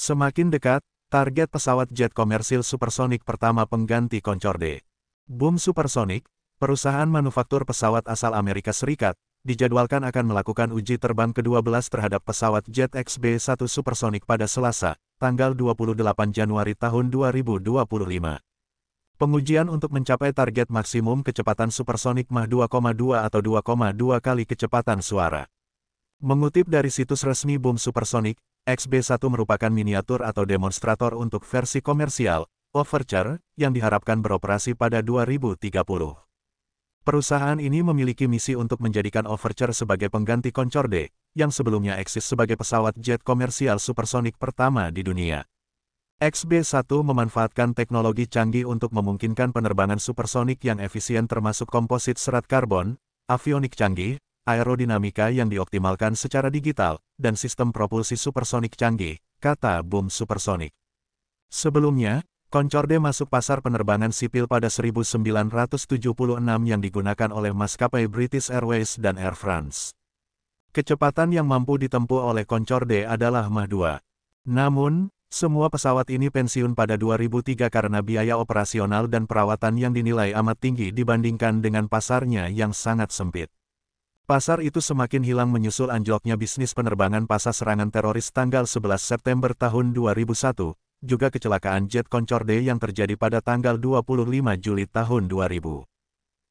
Semakin dekat, target pesawat jet komersil supersonik pertama pengganti Concorde. Boom Supersonic, perusahaan manufaktur pesawat asal Amerika Serikat, dijadwalkan akan melakukan uji terbang ke-12 terhadap pesawat jet XB-1 supersonik pada Selasa, tanggal 28 Januari tahun 2025. Pengujian untuk mencapai target maksimum kecepatan supersonik Mach 2,2 atau 2,2 kali kecepatan suara. Mengutip dari situs resmi Boom Supersonic, XB-1 merupakan miniatur atau demonstrator untuk versi komersial, Overture, yang diharapkan beroperasi pada 2030. Perusahaan ini memiliki misi untuk menjadikan Overture sebagai pengganti Concorde, yang sebelumnya eksis sebagai pesawat jet komersial supersonik pertama di dunia. XB-1 memanfaatkan teknologi canggih untuk memungkinkan penerbangan supersonik yang efisien termasuk komposit serat karbon, avionik canggih, aerodinamika yang dioptimalkan secara digital, dan sistem propulsi supersonik canggih, kata Boom Supersonic. Sebelumnya, Concorde masuk pasar penerbangan sipil pada 1976 yang digunakan oleh maskapai British Airways dan Air France. Kecepatan yang mampu ditempuh oleh Concorde adalah Mach 2. Namun, semua pesawat ini pensiun pada 2003 karena biaya operasional dan perawatan yang dinilai amat tinggi dibandingkan dengan pasarnya yang sangat sempit. Pasar itu semakin hilang menyusul anjloknya bisnis penerbangan pasca serangan teroris tanggal 11 September tahun 2001, juga kecelakaan jet Concorde yang terjadi pada tanggal 25 Juli tahun 2000.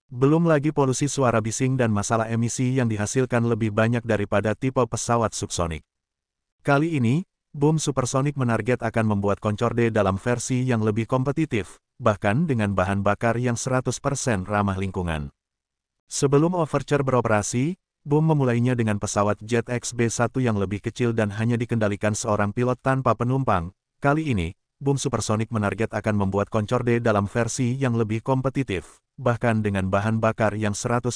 Belum lagi polusi suara bising dan masalah emisi yang dihasilkan lebih banyak daripada tipe pesawat subsonik. Kali ini, Boom Supersonic menarget akan membuat Concorde dalam versi yang lebih kompetitif, bahkan dengan bahan bakar yang 100% ramah lingkungan. Sebelum Overture beroperasi, Boom memulainya dengan pesawat jet XB-1 yang lebih kecil dan hanya dikendalikan seorang pilot tanpa penumpang. Kali ini, Boom Supersonic menarget akan membuat Concorde dalam versi yang lebih kompetitif, bahkan dengan bahan bakar yang 100%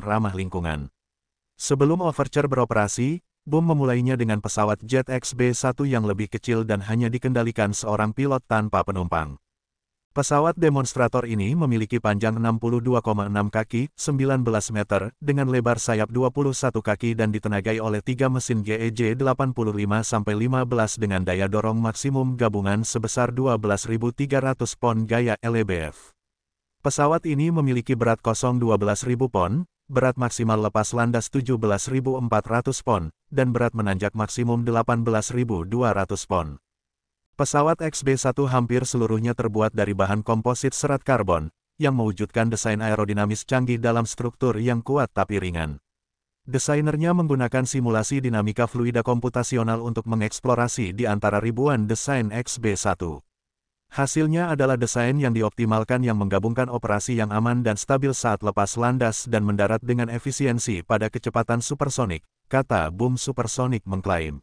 ramah lingkungan. Sebelum Overture beroperasi, Boom memulainya dengan pesawat jet XB-1 yang lebih kecil dan hanya dikendalikan seorang pilot tanpa penumpang. Pesawat demonstrator ini memiliki panjang 62,6 kaki, 19 meter, dengan lebar sayap 21 kaki dan ditenagai oleh 3 mesin GEJ 85-15 dengan daya dorong maksimum gabungan sebesar 12.300 pon gaya LEBF. Pesawat ini memiliki berat kosong 12.000 pon, berat maksimal lepas landas 17.400 pon, dan berat menanjak maksimum 18.200 pon. Pesawat XB-1 hampir seluruhnya terbuat dari bahan komposit serat karbon, yang mewujudkan desain aerodinamis canggih dalam struktur yang kuat tapi ringan. Desainernya menggunakan simulasi dinamika fluida komputasional untuk mengeksplorasi di antara ribuan desain XB-1. Hasilnya adalah desain yang dioptimalkan yang menggabungkan operasi yang aman dan stabil saat lepas landas dan mendarat dengan efisiensi pada kecepatan supersonik, kata Boom Supersonic mengklaim.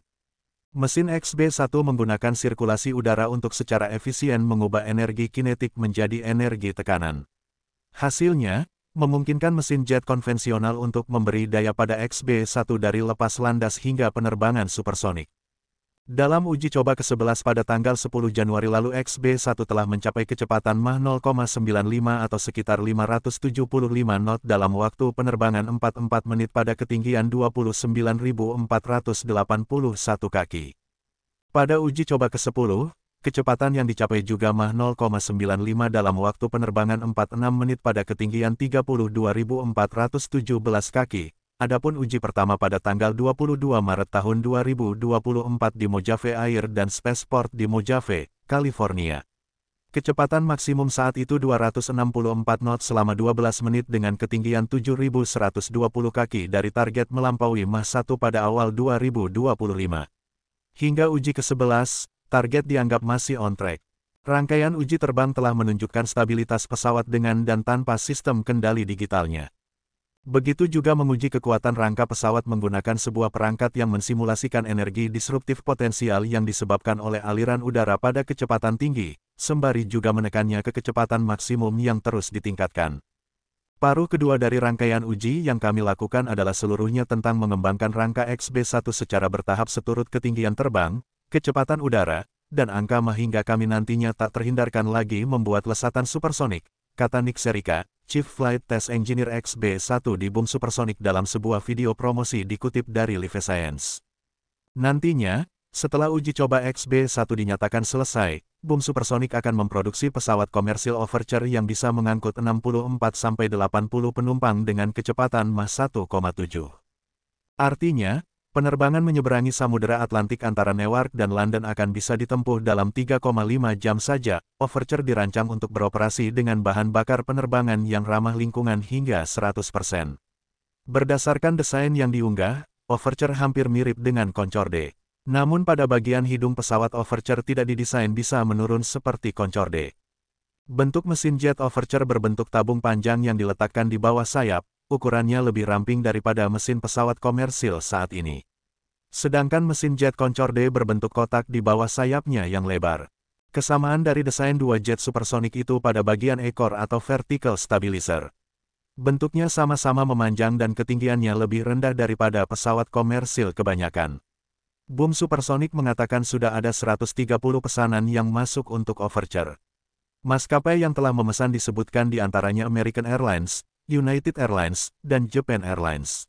Mesin XB-1 menggunakan sirkulasi udara untuk secara efisien mengubah energi kinetik menjadi energi tekanan. Hasilnya, memungkinkan mesin jet konvensional untuk memberi daya pada XB-1 dari lepas landas hingga penerbangan supersonik. Dalam uji coba ke-11 pada tanggal 10 Januari lalu XB-1 telah mencapai kecepatan Mach 0,95 atau sekitar 575 knot dalam waktu penerbangan 44 menit pada ketinggian 29.481 kaki. Pada uji coba ke-10, kecepatan yang dicapai juga Mach 0,95 dalam waktu penerbangan 46 menit pada ketinggian 32.417 kaki. Adapun uji pertama pada tanggal 22 Maret tahun 2024 di Mojave Air dan Spaceport di Mojave, California. Kecepatan maksimum saat itu 264 knot selama 12 menit dengan ketinggian 7.120 kaki dari target melampaui Mach 1 pada awal 2025. Hingga uji ke-11, target dianggap masih on track. Rangkaian uji terbang telah menunjukkan stabilitas pesawat dengan dan tanpa sistem kendali digitalnya. Begitu juga menguji kekuatan rangka pesawat menggunakan sebuah perangkat yang mensimulasikan energi disruptif potensial yang disebabkan oleh aliran udara pada kecepatan tinggi, sembari juga menekannya ke kecepatan maksimum yang terus ditingkatkan. Paruh kedua dari rangkaian uji yang kami lakukan adalah seluruhnya tentang mengembangkan rangka XB-1 secara bertahap seturut ketinggian terbang, kecepatan udara, dan angka Mach hingga kami nantinya tak terhindarkan lagi membuat lesatan supersonik, kata Nick Serica, Chief Flight Test Engineer XB-1 di Boom Supersonic dalam sebuah video promosi dikutip dari Live Science. Nantinya, Setelah uji coba XB-1 dinyatakan selesai, Boom Supersonic akan memproduksi pesawat komersil Overture yang bisa mengangkut 64-80 penumpang dengan kecepatan Mach 1,7. Artinya, penerbangan menyeberangi Samudera Atlantik antara Newark dan London akan bisa ditempuh dalam 3,5 jam saja. Overture dirancang untuk beroperasi dengan bahan bakar penerbangan yang ramah lingkungan hingga 100%. Berdasarkan desain yang diunggah, Overture hampir mirip dengan Concorde. Namun pada bagian hidung pesawat Overture tidak didesain bisa menurun seperti Concorde. Bentuk mesin jet Overture berbentuk tabung panjang yang diletakkan di bawah sayap, ukurannya lebih ramping daripada mesin pesawat komersil saat ini. Sedangkan mesin jet Concorde berbentuk kotak di bawah sayapnya yang lebar. Kesamaan dari desain dua jet supersonik itu pada bagian ekor atau vertical stabilizer. Bentuknya sama-sama memanjang dan ketinggiannya lebih rendah daripada pesawat komersil kebanyakan. Boom Supersonic mengatakan sudah ada 130 pesanan yang masuk untuk Overture. Maskapai yang telah memesan disebutkan di antaranya American Airlines, United Airlines, dan Japan Airlines.